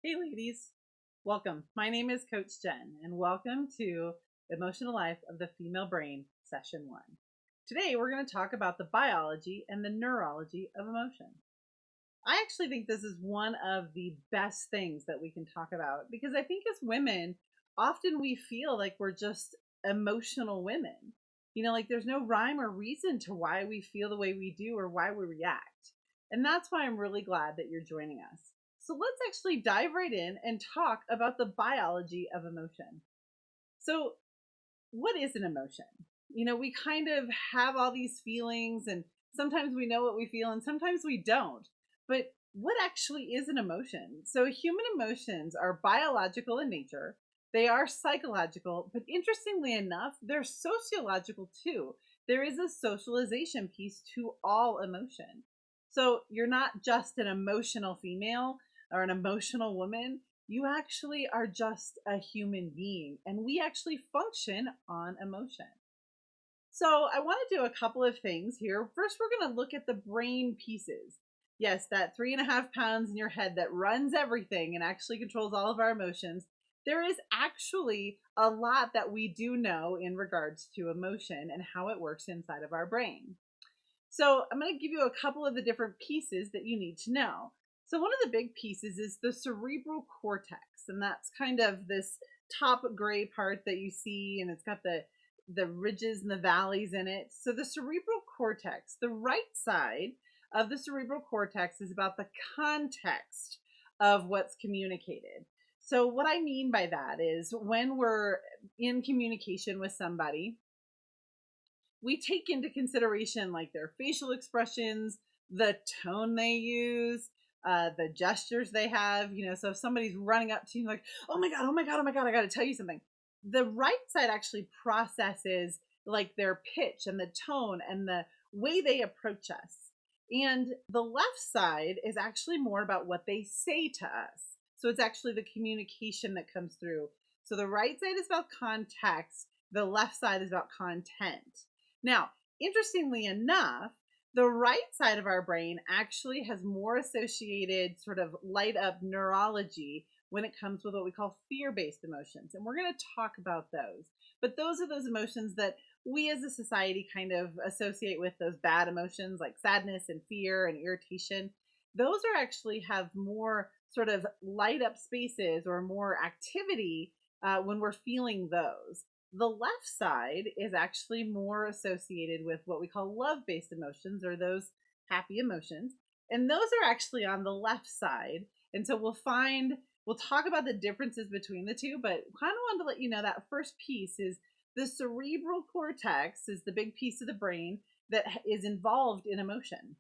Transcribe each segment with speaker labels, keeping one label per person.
Speaker 1: Hey ladies, welcome. My name is Coach Jen and welcome to Emotional Life of the Female Brain, Session 1. Today we're going to talk about the biology and the neurology of emotion. I actually think this is one of the best things that we can talk about because I think as women, often we feel like we're just emotional women. Like there's no rhyme or reason to why we feel the way we do or why we react. And that's why I'm really glad that you're joining us. So let's actually dive right in and talk about the biology of emotion. So, what is an emotion? We kind of have all these feelings, and sometimes we know what we feel, and sometimes we don't. But what actually is an emotion? So, human emotions are biological in nature, they are psychological, but interestingly enough, they're sociological too. There is a socialization piece to all emotion. So, you're not just an emotional female or an emotional woman, you actually are just a human being, and we actually function on emotion. So, I want to do a couple of things here. First, we're going to look at the brain pieces. Yes, that 3.5 pounds in your head that runs everything and actually controls all of our emotions. There is actually a lot that we do know in regards to emotion and how it works inside of our brain. So, I'm going to give you a couple of the different pieces that you need to know. So, one of the big pieces is the cerebral cortex, and that's kind of this top gray part that you see, and it's got the ridges and the valleys in it. So, the cerebral cortex, the right side of the cerebral cortex is about the context of what's communicated. So, what I mean by that is when we're in communication with somebody, we take into consideration like their facial expressions, the tone they use, the gestures they have. So if somebody's running up to you like, oh my God, oh my God, oh my God, I got to tell you something. The right side actually processes like their pitch and the tone and the way they approach us. And the left side is actually more about what they say to us. So it's actually the communication that comes through. So the right side is about context, the left side is about content. Now, interestingly enough, the right side of our brain actually has more associated sort of light up neurology when it comes with what we call fear-based emotions. And we're going to talk about those. But those are those emotions that we as a society kind of associate with those bad emotions like sadness and fear and irritation. Those are actually have more sort of light up spaces or more activity when we're feeling those. The left side is actually more associated with what we call love-based emotions or those happy emotions. And those are actually on the left side. And so we'll talk about the differences between the two, but kind of wanted to let you know that first piece is the cerebral cortex is the big piece of the brain that is involved in emotion.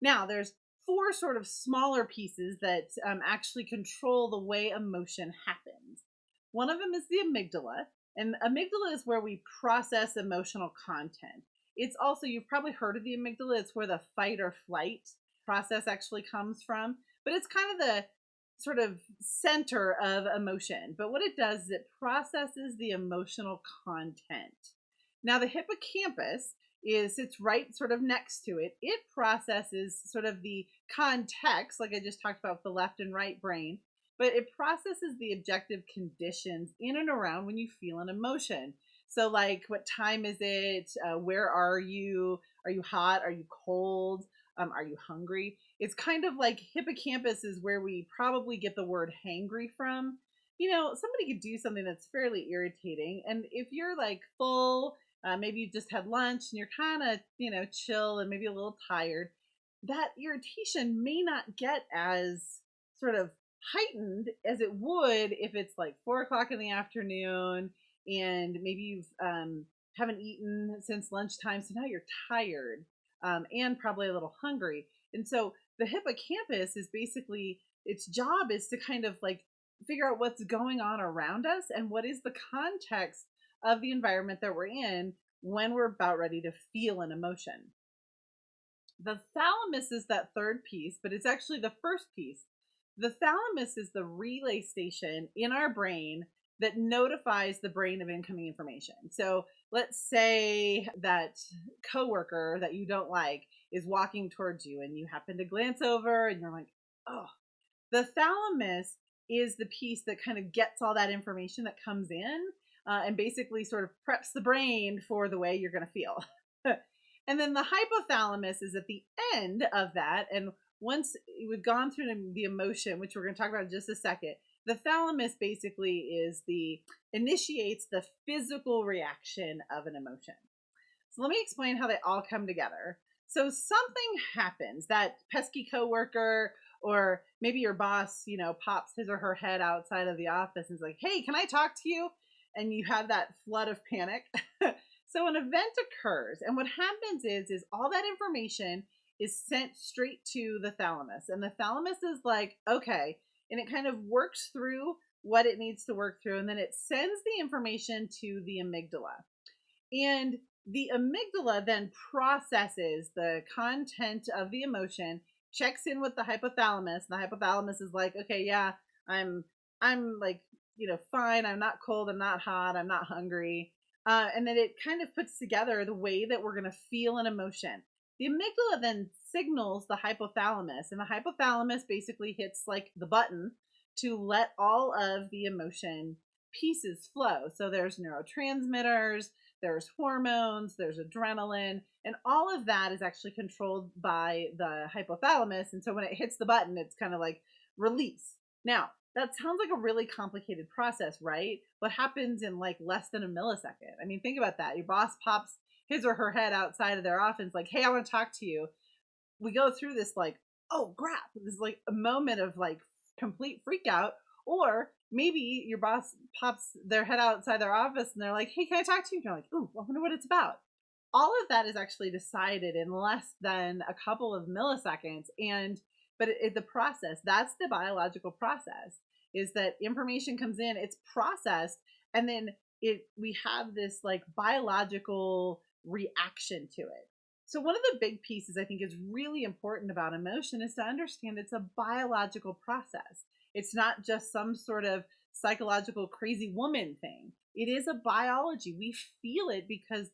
Speaker 1: Now, there's 4 sort of smaller pieces that actually control the way emotion happens. One of them is the amygdala, and amygdala is where we process emotional content. It's also, you've probably heard of the amygdala, it's where the fight or flight process actually comes from, but it's kind of the sort of center of emotion. But what it does is it processes the emotional content. Now, the hippocampus sits right sort of next to it. It processes sort of the context, like I just talked about the left and right brain, but it processes the objective conditions in and around when you feel an emotion. So, like, what time is it? Where are you? Are you hot? Are you cold? Are you hungry? It's kind of like hippocampus is where we probably get the word hangry from. Somebody could do something that's fairly irritating, and if you're like full, maybe you just had lunch and you're kind of, chill and maybe a little tired, that irritation may not get as sort of heightened as it would if it's like 4 o'clock in the afternoon and maybe you've haven't eaten since lunchtime, so now you're tired and probably a little hungry. And so the hippocampus is basically its job is to kind of like figure out what's going on around us and what is the context of the environment that we're in when we're about ready to feel an emotion. The thalamus is that third piece, but it's actually the first piece. The thalamus is the relay station in our brain that notifies the brain of incoming information. So let's say that coworker that you don't like is walking towards you and you happen to glance over and you're like, oh, the thalamus is the piece that kind of gets all that information that comes in and basically sort of preps the brain for the way you're going to feel. And then the hypothalamus is at the end of that. And once we've gone through the emotion, which we're going to talk about in just a second, the thalamus basically initiates the physical reaction of an emotion. So let me explain how they all come together. So something happens, that pesky coworker, or maybe your boss, pops his or her head outside of the office and is like, hey, can I talk to you? And you have that flood of panic. So an event occurs, and what happens is all that information is sent straight to the thalamus. And the thalamus is like, okay, and it kind of works through what it needs to work through, and then it sends the information to the amygdala. And the amygdala then processes the content of the emotion, checks in with the hypothalamus. The hypothalamus is like, okay, yeah, I'm like, fine. I'm not cold. I'm not hot. I'm not hungry. And then it kind of puts together the way that we're going to feel an emotion. The amygdala then signals the hypothalamus, and the hypothalamus basically hits like the button to let all of the emotion pieces flow. So there's neurotransmitters, there's hormones, there's adrenaline, and all of that is actually controlled by the hypothalamus. And so when it hits the button, it's kind of like release. Now, that sounds like a really complicated process, right? What happens in like less than a millisecond? I mean, think about that. Your boss pops his or her head outside of their office, like, hey, I want to talk to you. We go through this like, oh, crap. This is like a moment of like complete freak out. Or maybe your boss pops their head outside their office and they're like, hey, can I talk to you? And you're like, ooh, I wonder what it's about. All of that is actually decided in less than a couple of milliseconds. But the process, that's the biological process, is that information comes in, it's processed, and then we have this like biological reaction to it. So one of the big pieces I think is really important about emotion is to understand it's a biological process. It's not just some sort of psychological crazy woman thing. It is a biology. We feel it because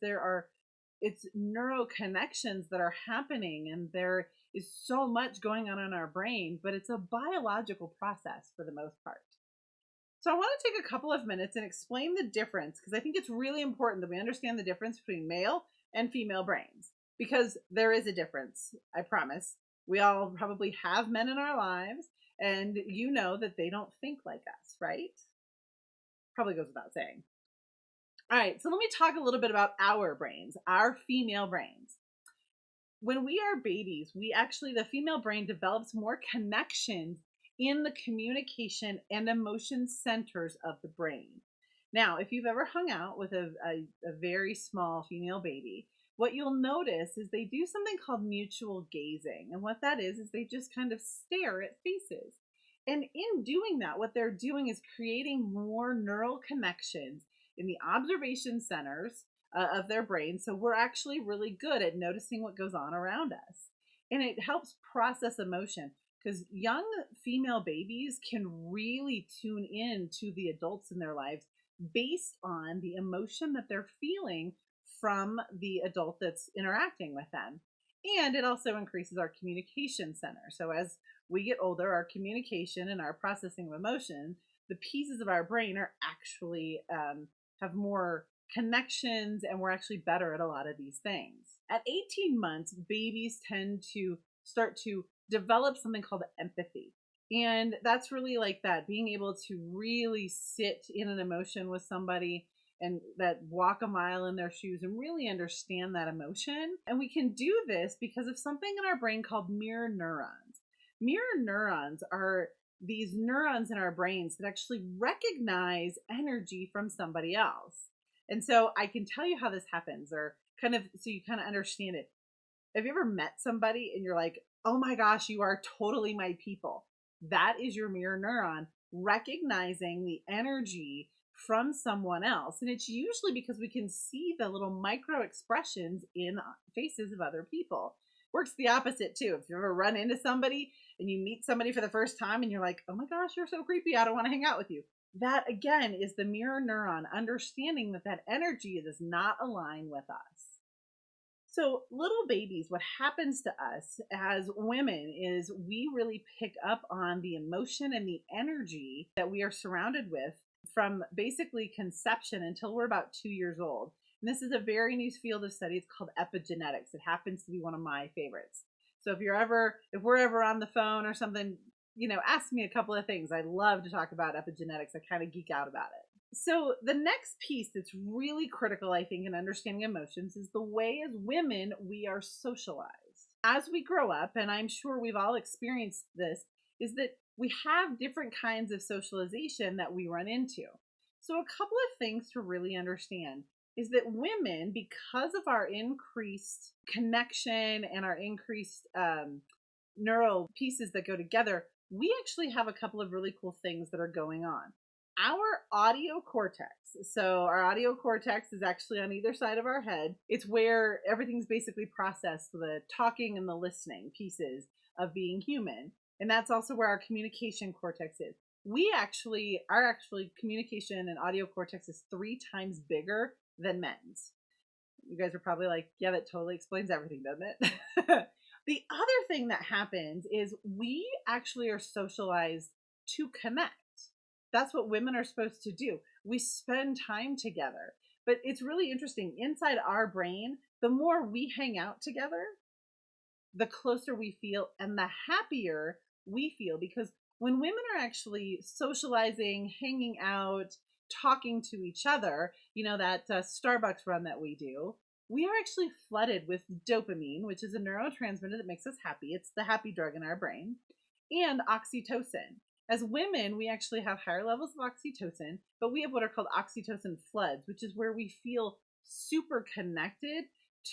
Speaker 1: it's neural connections that are happening, and there is so much going on in our brain, but it's a biological process for the most part. So I want to take a couple of minutes and explain the difference, because I think it's really important that we understand the difference between male and female brains, because there is a difference. I promise. We all probably have men in our lives, and you know that they don't think like us, right? Probably goes without saying. All right, so let me talk a little bit about our brains, our female brains. When we are babies, the female brain develops more connections in the communication and emotion centers of the brain. Now, if you've ever hung out with a very small female baby, what you'll notice is they do something called mutual gazing. And what that is they just kind of stare at faces. And in doing that, what they're doing is creating more neural connections in the observation centers of their brain. So we're actually really good at noticing what goes on around us. And it helps process emotion, because young female babies can really tune in to the adults in their lives based on the emotion that they're feeling from the adult that's interacting with them. And it also increases our communication center. So as we get older, our communication and our processing of emotion, the pieces of our brain are actually have more connections, and we're actually better at a lot of these things. At 18 months, babies tend to start to develop something called empathy. And that's really like that, being able to really sit in an emotion with somebody and that walk a mile in their shoes and really understand that emotion. And we can do this because of something in our brain called mirror neurons. Mirror neurons are these neurons in our brains that actually recognize energy from somebody else. And so I can tell you how this happens, or kind of so you kind of understand it. Have you ever met somebody and you're like, oh my gosh, you are totally my people? That is your mirror neuron recognizing the energy from someone else. And it's usually because we can see the little micro expressions in faces of other people. Works the opposite too. If you ever run into somebody and you meet somebody for the first time and you're like, oh my gosh, you're so creepy, I don't want to hang out with you. That again is the mirror neuron understanding that energy does not align with us. So, little babies, what happens to us as women is we really pick up on the emotion and the energy that we are surrounded with from basically conception until we're about 2 years old. And this is a very new field of study. It's called epigenetics. It happens to be one of my favorites. So if we're ever on the phone or something, ask me a couple of things. I love to talk about epigenetics. I kind of geek out about it. So the next piece that's really critical, I think, in understanding emotions is the way as women we are socialized. As we grow up, and I'm sure we've all experienced this, is that we have different kinds of socialization that we run into. So a couple of things to really understand is that women, because of our increased connection and our increased neural pieces that go together, we actually have a couple of really cool things that are going on. Our audio cortex. So our audio cortex is actually on either side of our head. It's where everything's basically processed, the talking and the listening pieces of being human. And that's also where our communication cortex is. Our communication and audio cortex is 3 times bigger than men's. You guys are probably like, yeah, that totally explains everything, doesn't it? The other thing that happens is we actually are socialized to connect. That's what women are supposed to do. We spend time together. But it's really interesting. Inside our brain, the more we hang out together, the closer we feel and the happier we feel. Because when women are actually socializing, hanging out, talking to each other, that Starbucks run that we do, we are actually flooded with dopamine, which is a neurotransmitter that makes us happy. It's the happy drug in our brain, and oxytocin. As women, we actually have higher levels of oxytocin, but we have what are called oxytocin floods, which is where we feel super connected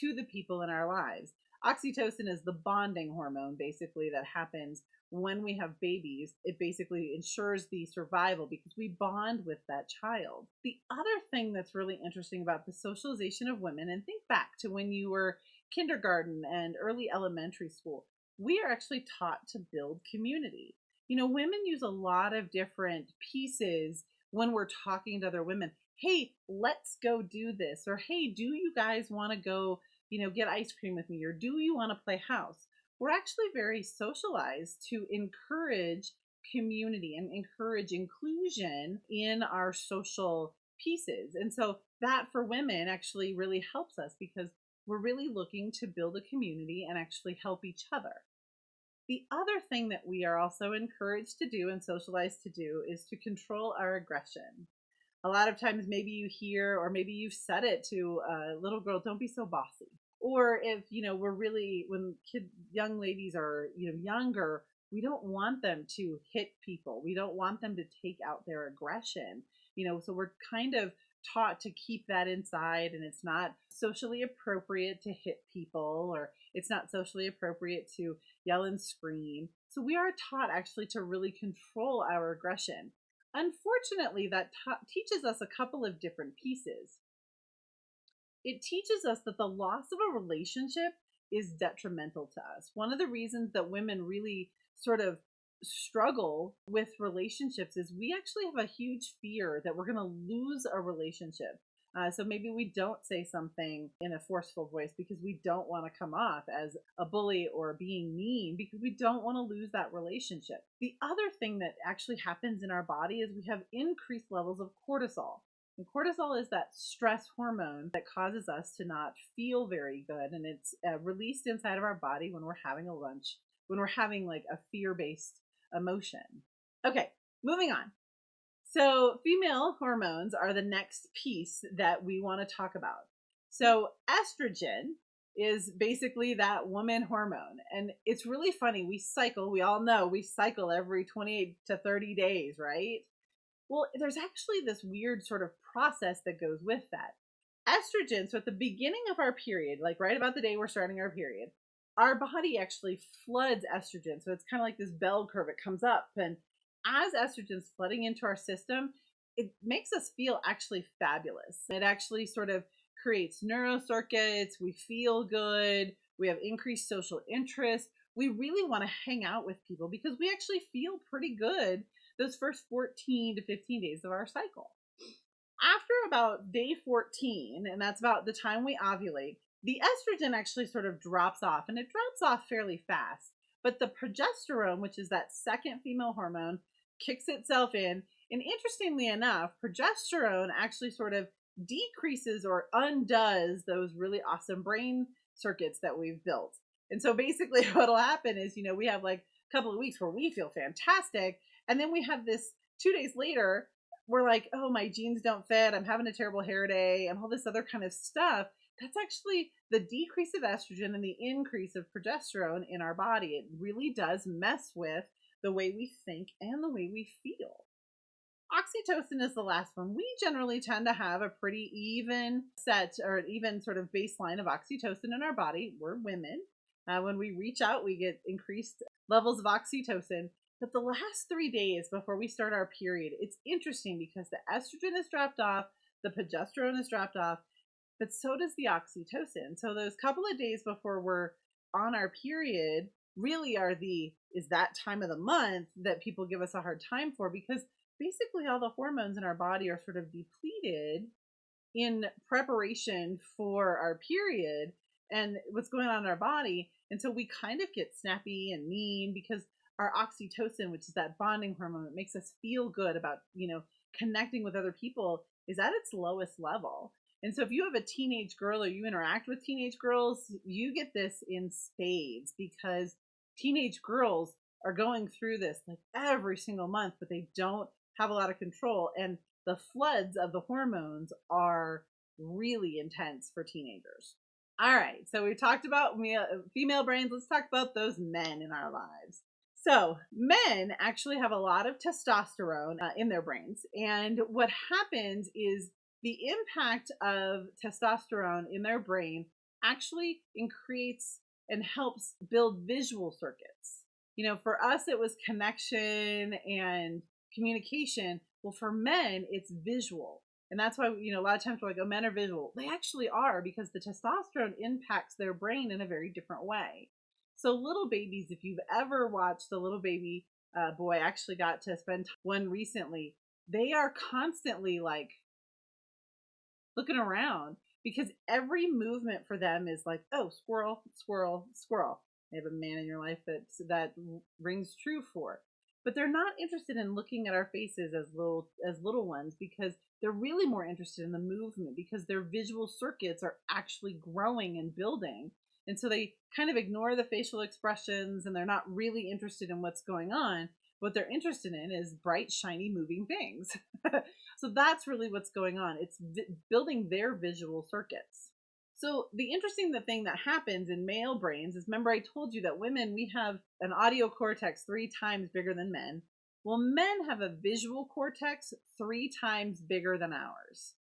Speaker 1: to the people in our lives. Oxytocin is the bonding hormone, basically, that happens when we have babies. It basically ensures the survival because we bond with that child. The other thing that's really interesting about the socialization of women, and think back to when you were kindergarten and early elementary school, we are actually taught to build community. Women use a lot of different pieces when we're talking to other women. Hey, let's go do this. Or, hey, do you guys want to go, get ice cream with me? Or do you want to play house? We're actually very socialized to encourage community and encourage inclusion in our social pieces. And so that for women actually really helps us because we're really looking to build a community and actually help each other. The other thing that we are also encouraged to do and socialized to do is to control our aggression. A lot of times maybe you hear or maybe you've said it to a little girl, don't be so bossy. Or if, when young ladies are, younger, we don't want them to hit people. We don't want them to take out their aggression, so we're kind of taught to keep that inside, and it's not socially appropriate to hit people, or it's not socially appropriate to yell and scream. So we are taught actually to really control our aggression. Unfortunately, that teaches us a couple of different pieces. It teaches us that the loss of a relationship is detrimental to us. One of the reasons that women really sort of struggle with relationships is we actually have a huge fear that we're going to lose a relationship. So maybe we don't say something in a forceful voice because we don't want to come off as a bully or being mean because we don't want to lose that relationship. The other thing that actually happens in our body is we have increased levels of cortisol. And cortisol is that stress hormone that causes us to not feel very good. And it's released inside of our body when we're having a lunch, when we're having like a fear-based emotion. Okay, moving on. So female hormones are the next piece that we want to talk about. So estrogen is basically that woman hormone. And it's really funny. We all know we cycle every 28 to 30 days, right? Well, there's actually this weird sort of process that goes with that. Estrogen, so at the beginning of our period, like right about the day we're starting our period, our body actually floods estrogen. So it's kind of like this bell curve. It comes up, and as estrogen's flooding into our system, it makes us feel actually fabulous. It actually sort of creates neurocircuits. We feel good. We have increased social interest. We really want to hang out with people because we actually feel pretty good those first 14 to 15 days of our cycle. After about day 14, and that's about the time we ovulate, The estrogen actually sort of drops off, and it drops off fairly fast. But the progesterone, which is that second female hormone, kicks itself in. And interestingly enough, progesterone actually sort of decreases or undoes those really awesome brain circuits that we've built. And so basically, what'll happen is, we have like a couple of weeks where we feel fantastic. And then we have this 2 days later, we're like, oh, my jeans don't fit. I'm having a terrible hair day and all this other kind of stuff. That's actually the decrease of estrogen and the increase of progesterone in our body. It really does mess with the way we think and the way we feel. Oxytocin is the last one. We generally tend to have a pretty even set or even sort of baseline of oxytocin in our body. We're women. When we reach out, we get increased levels of oxytocin. But the last 3 days before we start our period, it's interesting because the estrogen has dropped off, the progesterone has dropped off, but so does the oxytocin. So those couple of days before we're on our period really is that time of the month that people give us a hard time for, because basically all the hormones in our body are sort of depleted in preparation for our period and what's going on in our body. And so we kind of get snappy and mean because our oxytocin, which is that bonding hormone that makes us feel good about, connecting with other people, is at its lowest level. And so if you have a teenage girl or you interact with teenage girls, you get this in spades because teenage girls are going through this like every single month, but they don't have a lot of control. And the floods of the hormones are really intense for teenagers. All right, so we talked about female brains. Let's talk about those men in our lives. So men actually have a lot of testosterone in their brains. And what happens is the impact of testosterone in their brain actually creates and helps build visual circuits. For us, it was connection and communication. Well, for men, it's visual. And that's why, a lot of times we're like, oh, men are visual. They actually are, because the testosterone impacts their brain in a very different way. So little babies, if you've ever watched the little baby boy, I actually got to spend one recently. They are constantly like looking around because every movement for them is like, oh, squirrel, squirrel, squirrel. They have a man in your life that rings true for. But they're not interested in looking at our faces as little ones, because they're really more interested in the movement, because their visual circuits are actually growing and building. And so they kind of ignore the facial expressions and they're not really interested in what's going on. What they're interested in is bright, shiny, moving things. So that's really what's going on. It's building their visual circuits. So the interesting thing that happens in male brains is, remember I told you that women, we have an audio cortex 3 times bigger than men. Well, men have a visual cortex 3 times bigger than ours.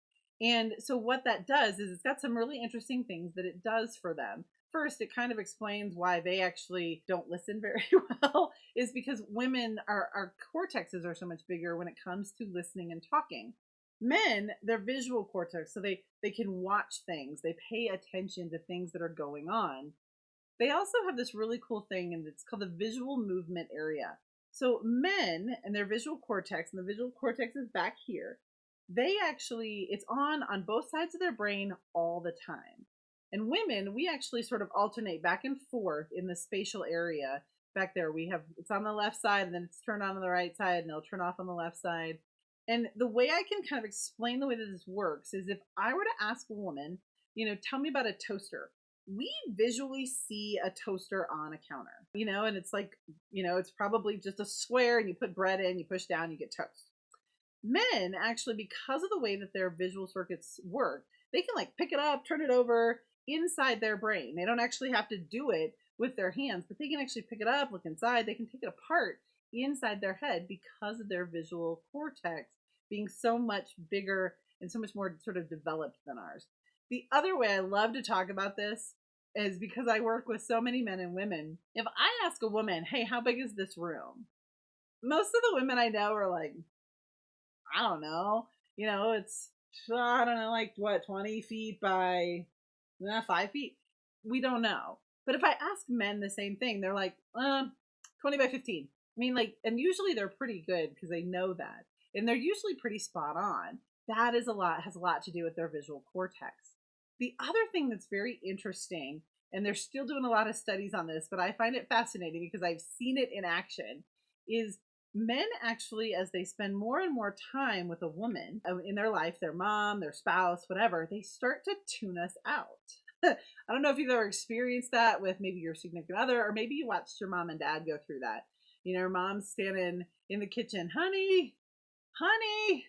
Speaker 1: And so what that does is it's got some really interesting things that it does for them. First, it kind of explains why they actually don't listen very well, is because women, our cortexes are so much bigger when it comes to listening and talking. Men, their visual cortex, so they can watch things, they pay attention to things that are going on. They also have this really cool thing, and it's called the visual movement area. So men and their visual cortex, and the visual cortex is back here, it's on both sides of their brain all the time. And women, we actually sort of alternate back and forth in the spatial area. Back there, it's on the left side, and then it's turned on the right side, and it'll turn off on the left side. And the way I can kind of explain the way that this works is, if I were to ask a woman, tell me about a toaster. We visually see a toaster on a counter, and it's like, it's probably just a square, and you put bread in, you push down, you get toast. Men, actually, because of the way that their visual circuits work, they can like pick it up, turn it over inside their brain. They don't actually have to do it with their hands, but they can actually pick it up, look inside, they can take it apart inside their head because of their visual cortex being so much bigger and so much more sort of developed than ours. The other way I love to talk about this is because I work with so many men and women. If I ask a woman, hey, how big is this room? Most of the women I know are like, I don't know. It's, I don't know, like what, 20 feet by 5 feet? We don't know. But if I ask men the same thing, they're like, 20 by 15. I mean, and usually they're pretty good because they know that. And they're usually pretty spot on. That has a lot to do with their visual cortex. The other thing that's very interesting, and they're still doing a lot of studies on this, but I find it fascinating because I've seen it in action, is men actually, as they spend more and more time with a woman in their life, their mom, their spouse, whatever, they start to tune us out. I don't know if you've ever experienced that with maybe your significant other, or maybe you watched your mom and dad go through that. Your mom's standing in the kitchen, honey, honey,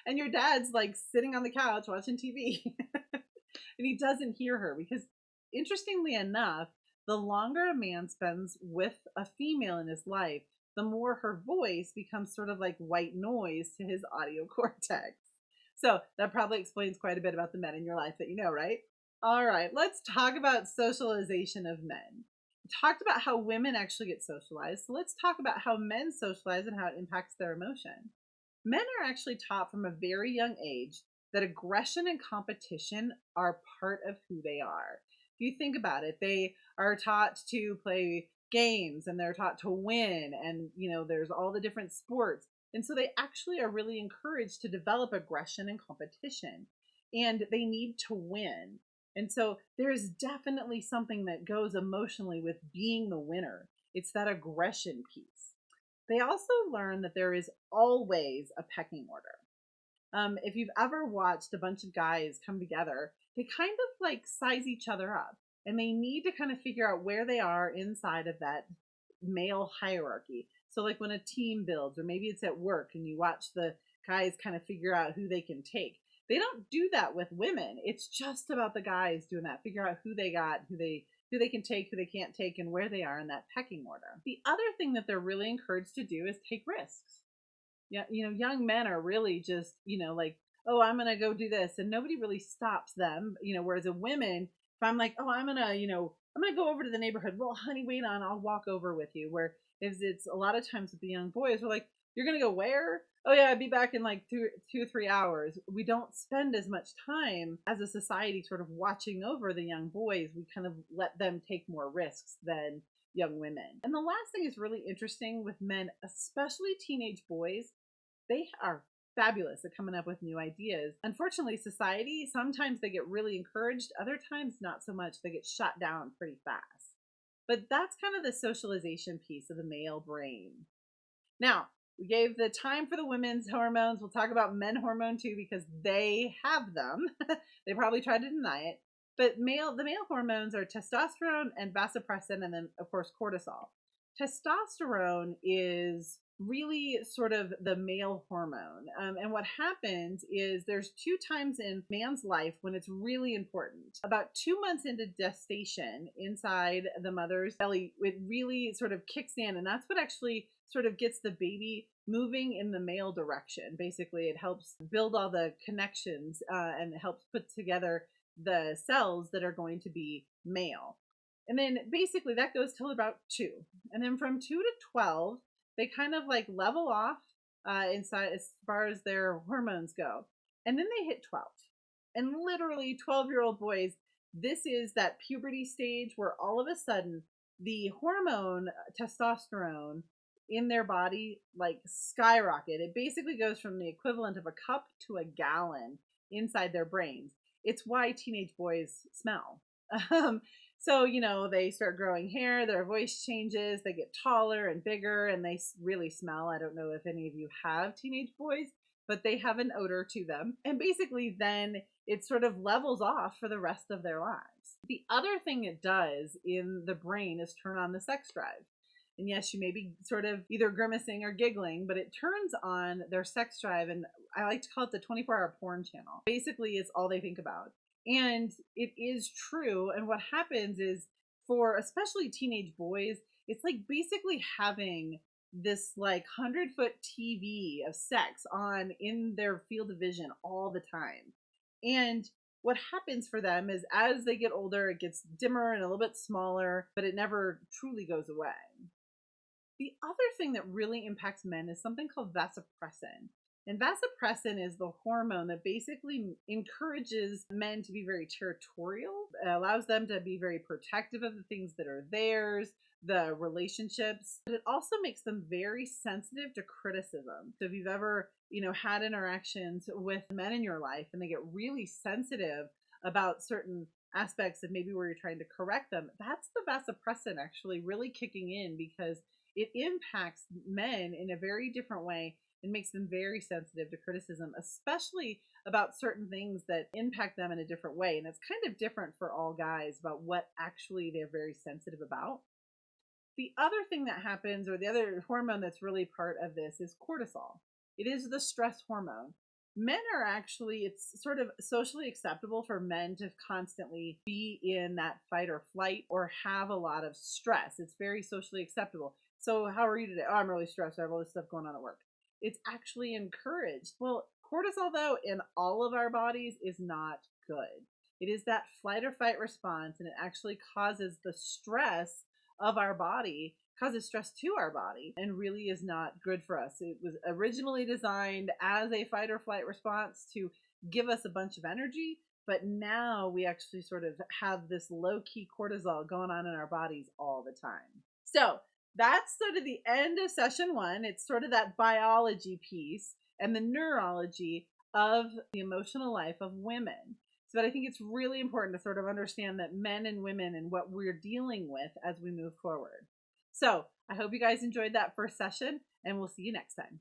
Speaker 1: and your dad's like sitting on the couch watching TV. And he doesn't hear her because, interestingly enough, the longer a man spends with a female in his life, the more her voice becomes sort of like white noise to his audio cortex. So that probably explains quite a bit about the men in your life that you know, right? All right, let's talk about socialization of men. We talked about how women actually get socialized, so let's talk about how men socialize and how it impacts their emotion. Men are actually taught from a very young age that aggression and competition are part of who they are. If you think about it, they are taught to play games and they're taught to win, and there's all the different sports. And so they actually are really encouraged to develop aggression and competition, and they need to win. And so there's definitely something that goes emotionally with being the winner. It's that aggression piece. They also learn that there is always a pecking order. If you've ever watched a bunch of guys come together, they kind of like size each other up, and they need to kind of figure out where they are inside of that male hierarchy. So like when a team builds, or maybe it's at work and you watch the guys kind of figure out who they can take. They don't do that with women. It's just about the guys doing that, figure out who they got, who they can take, who they can't take, and where they are in that pecking order. The other thing that they're really encouraged to do is take risks. Yeah, young men are really just, like, oh, I'm going to go do this, and nobody really stops them, whereas a women, if I'm like, oh, I'm going to go over to the neighborhood. Well, honey, wait on, I'll walk over with you. Where if it's a lot of times with the young boys, we're like, you're going to go where? Oh yeah, I'd be back in like 2 or 3 hours. We don't spend as much time as a society sort of watching over the young boys. We kind of let them take more risks than young women. And the last thing is really interesting with men, especially teenage boys. They are fabulous at coming up with new ideas. Unfortunately, society, sometimes they get really encouraged, other times not so much. They get shut down pretty fast. But that's kind of the socialization piece of the male brain. Now, we gave the time for the women's hormones. We'll talk about men hormone too, because they have them. They probably tried to deny it. But the male hormones are testosterone and vasopressin, and then of course cortisol. Testosterone is really sort of the male hormone. And what happens is there's 2 times in man's life when it's really important. About 2 months into gestation inside the mother's belly, it really sort of kicks in, and that's what actually sort of gets the baby moving in the male direction. Basically, it helps build all the connections and it helps put together the cells that are going to be male. And then basically that goes till about 2. And then from 2 to 12, they kind of like level off inside as far as their hormones go. And then they hit 12. And literally 12-year-old boys, this is that puberty stage where all of a sudden the hormone testosterone in their body like skyrocket. It basically goes from the equivalent of a cup to a gallon inside their brains. It's why teenage boys smell. So, they start growing hair, their voice changes, they get taller and bigger, and they really smell. I don't know if any of you have teenage boys, but they have an odor to them. And basically then it sort of levels off for the rest of their lives. The other thing it does in the brain is turn on the sex drive. And yes, you may be sort of either grimacing or giggling, but it turns on their sex drive. And I like to call it the 24-hour porn channel. Basically, it's all they think about. And it is true. And what happens is, for especially teenage boys, it's like basically having this like 100-foot TV of sex on in their field of vision all the time. And what happens for them is as they get older, it gets dimmer and a little bit smaller, but it never truly goes away. The other thing that really impacts men is something called vasopressin. And vasopressin is the hormone that basically encourages men to be very territorial. It allows them to be very protective of the things that are theirs, the relationships. But it also makes them very sensitive to criticism. So if you've ever, had interactions with men in your life and they get really sensitive about certain aspects of maybe where you're trying to correct them, that's the vasopressin actually really kicking in, because it impacts men in a very different way and makes them very sensitive to criticism, especially about certain things that impact them in a different way. And it's kind of different for all guys about what actually they're very sensitive about. The other thing that happens, or the other hormone that's really part of this, is cortisol. It is the stress hormone. Men are actually, it's sort of socially acceptable for men to constantly be in that fight or flight or have a lot of stress. It's very socially acceptable. So, how are you today? Oh, I'm really stressed. I have all this stuff going on at work. It's actually encouraged. Well, cortisol, though, in all of our bodies is not good. It is that flight or fight response, and it actually causes the stress of our body, causes stress to our body, and really is not good for us. It was originally designed as a fight or flight response to give us a bunch of energy, but now we actually sort of have this low-key cortisol going on in our bodies all the time. So that's sort of the end of session 1. It's sort of that biology piece and the neurology of the emotional life of women. But I think it's really important to sort of understand that men and women and what we're dealing with as we move forward. So I hope you guys enjoyed that first session, and we'll see you next time.